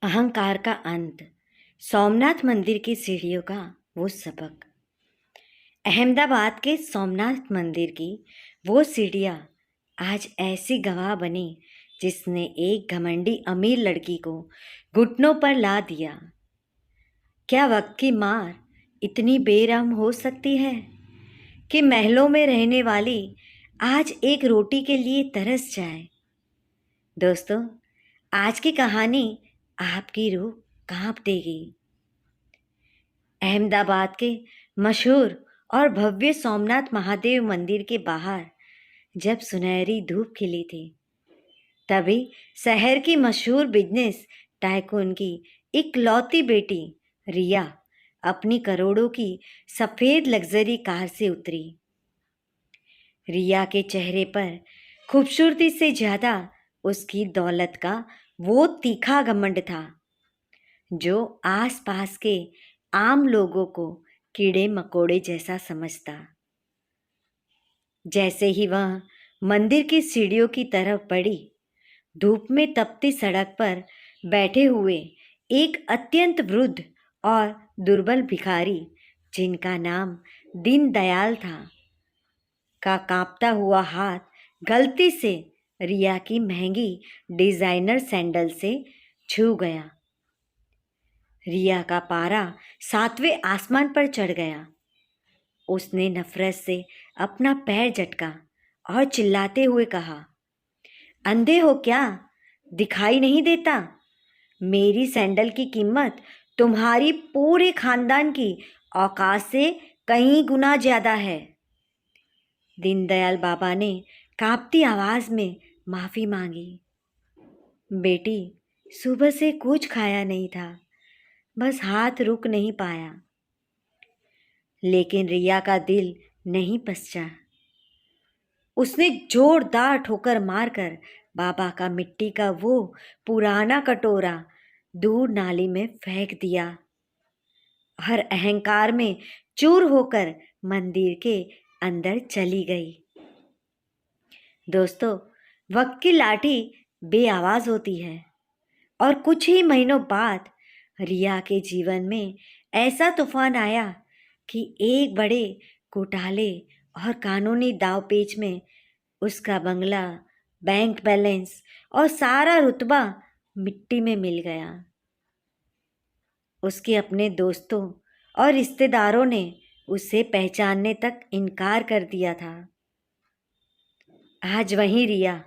अहंकार का अंत। सोमनाथ मंदिर की सीढ़ियों का वो सबक। अहमदाबाद के सोमनाथ मंदिर की वो सीढ़ियाँ आज ऐसी गवाह बनी जिसने एक घमंडी अमीर लड़की को घुटनों पर ला दिया। क्या वक्त की मार इतनी बेरहम हो सकती है कि महलों में रहने वाली आज एक रोटी के लिए तरस जाए। दोस्तों, आज की कहानी आपकी रूह कांप देगी। अहमदाबाद के मशहूर और भव्य सोमनाथ महादेव मंदिर के बाहर जब सुनहरी धूप खिली थी, तभी शहर की मशहूर बिजनेस टाइकून की इकलौती बेटी रिया अपनी करोड़ों की सफ़ेद लग्जरी कार से उतरी। रिया के चेहरे पर खूबसूरती से ज़्यादा उसकी दौलत का वो तीखा घमंड था जो आसपास के आम लोगों को कीड़े मकोड़े जैसा समझता। जैसे ही वह मंदिर की सीढ़ियों की तरफ बढ़ी, धूप में तपती सड़क पर बैठे हुए एक अत्यंत वृद्ध और दुर्बल भिखारी, जिनका नाम दीनदयाल था, का कांपता हुआ हाथ गलती से रिया की महंगी डिजाइनर सैंडल से छू गया। रिया का पारा 7वें आसमान पर चढ़ गया। उसने नफरत से अपना पैर झटका और चिल्लाते हुए कहा, अंधे हो क्या? दिखाई नहीं देता? मेरी सैंडल की कीमत तुम्हारी पूरे खानदान की औकात से कई गुना ज्यादा है। दीनदयाल बाबा ने कांपती आवाज में माफी मांगी। बेटी, सुबह से कुछ खाया नहीं था, बस हाथ रुक नहीं पाया। लेकिन रिया का दिल नहीं पसचा। उसने जोरदार ठोकर मारकर बाबा का मिट्टी का वो पुराना कटोरा दूर नाली में फेंक दिया और अहंकार में चूर होकर मंदिर के अंदर चली गई। दोस्तों, वक्त की लाठी बेआवाज होती है और कुछ ही महीनों बाद रिया के जीवन में ऐसा तूफान आया कि एक बड़े घोटाले और कानूनी दावपेच में उसका बंगला, बैंक बैलेंस और सारा रुतबा मिट्टी में मिल गया। उसके अपने दोस्तों और रिश्तेदारों ने उसे पहचानने तक इनकार कर दिया था। आज वही रिया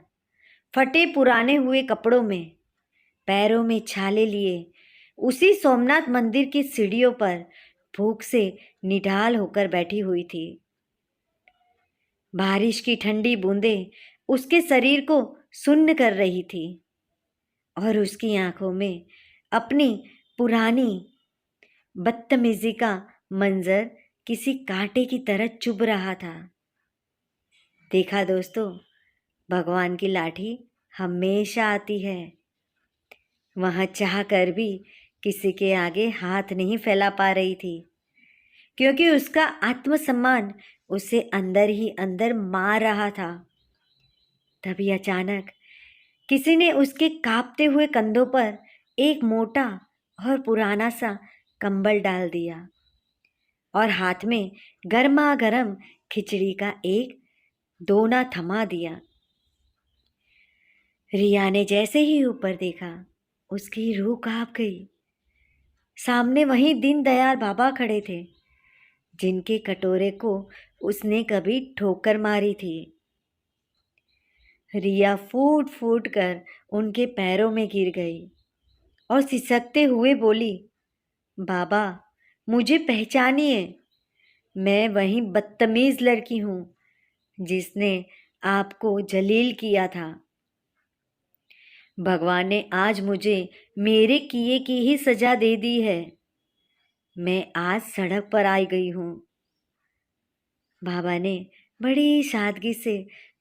फटे पुराने हुए कपड़ों में, पैरों में छाले लिए, उसी सोमनाथ मंदिर की सीढ़ियों पर भूख से निढाल होकर बैठी हुई थी। बारिश की ठंडी बूंदें उसके शरीर को सुन्न कर रही थी और उसकी आंखों में अपनी पुरानी बदतमीजी का मंजर किसी कांटे की तरह चुभ रहा था। देखा दोस्तों, भगवान की लाठी हमेशा आती है। वह चाह कर भी किसी के आगे हाथ नहीं फैला पा रही थी, क्योंकि उसका आत्मसम्मान उसे अंदर ही अंदर मार रहा था। तभी अचानक किसी ने उसके कांपते हुए कंधों पर एक मोटा और पुराना सा कंबल डाल दिया और हाथ में गर्मा गर्म खिचड़ी का एक दोना थमा दिया। रिया ने जैसे ही ऊपर देखा, उसकी रूह कांप गई। सामने वहीं दीनदयाल बाबा खड़े थे, जिनके कटोरे को उसने कभी ठोकर मारी थी। रिया फूट फूट कर उनके पैरों में गिर गई और सिसकते हुए बोली, बाबा, मुझे पहचानिए, मैं वही बदतमीज लड़की हूँ जिसने आपको जलील किया था। भगवान ने आज मुझे मेरे किए की ही सजा दे दी है। मैं आज सड़क पर आई गई हूँ। बाबा ने बड़ी सादगी से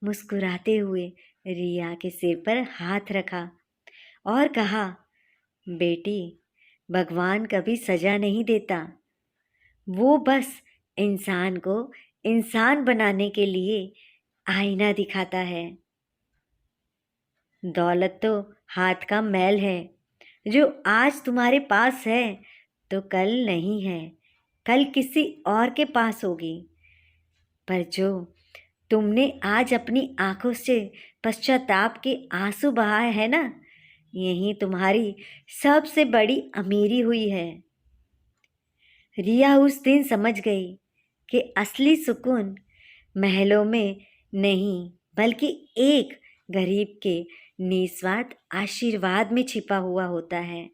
मुस्कुराते हुए रिया के सिर पर हाथ रखा और कहा, बेटी, भगवान कभी सजा नहीं देता, वो बस इंसान को इंसान बनाने के लिए आईना दिखाता है। दौलत तो हाथ का मैल है जो आज तुम्हारे पास है तो कल नहीं है, कल किसी और के पास होगी। पर जो तुमने आज अपनी आंखों से पश्चाताप के आंसू बहाए हैं ना, यही तुम्हारी सबसे बड़ी अमीरी हुई है। रिया उस दिन समझ गई कि असली सुकून महलों में नहीं, बल्कि एक गरीब के निस्वार्थ आशीर्वाद में छिपा हुआ होता है।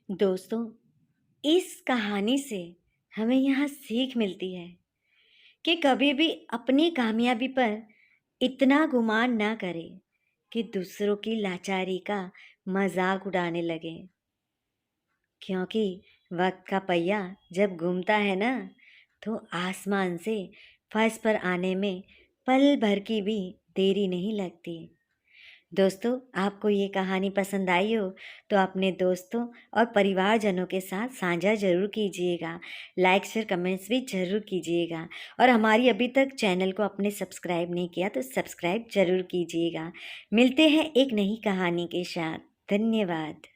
दोस्तों, इस कहानी से हमें यहाँ सीख मिलती है कि कभी भी अपनी कामयाबी पर इतना गुमान ना करें कि दूसरों की लाचारी का मजाक उड़ाने लगे। क्योंकि वक्त का पहिया जब घूमता है ना, तो आसमान से फर्श पर आने में पल भर की भी देरी नहीं लगती। दोस्तों, आपको ये कहानी पसंद आई हो तो अपने दोस्तों और परिवारजनों के साथ साझा ज़रूर कीजिएगा। लाइक शेयर कमेंट्स भी ज़रूर कीजिएगा। और हमारी अभी तक चैनल को आपने सब्सक्राइब नहीं किया तो सब्सक्राइब ज़रूर कीजिएगा। मिलते हैं एक नई कहानी के साथ। धन्यवाद।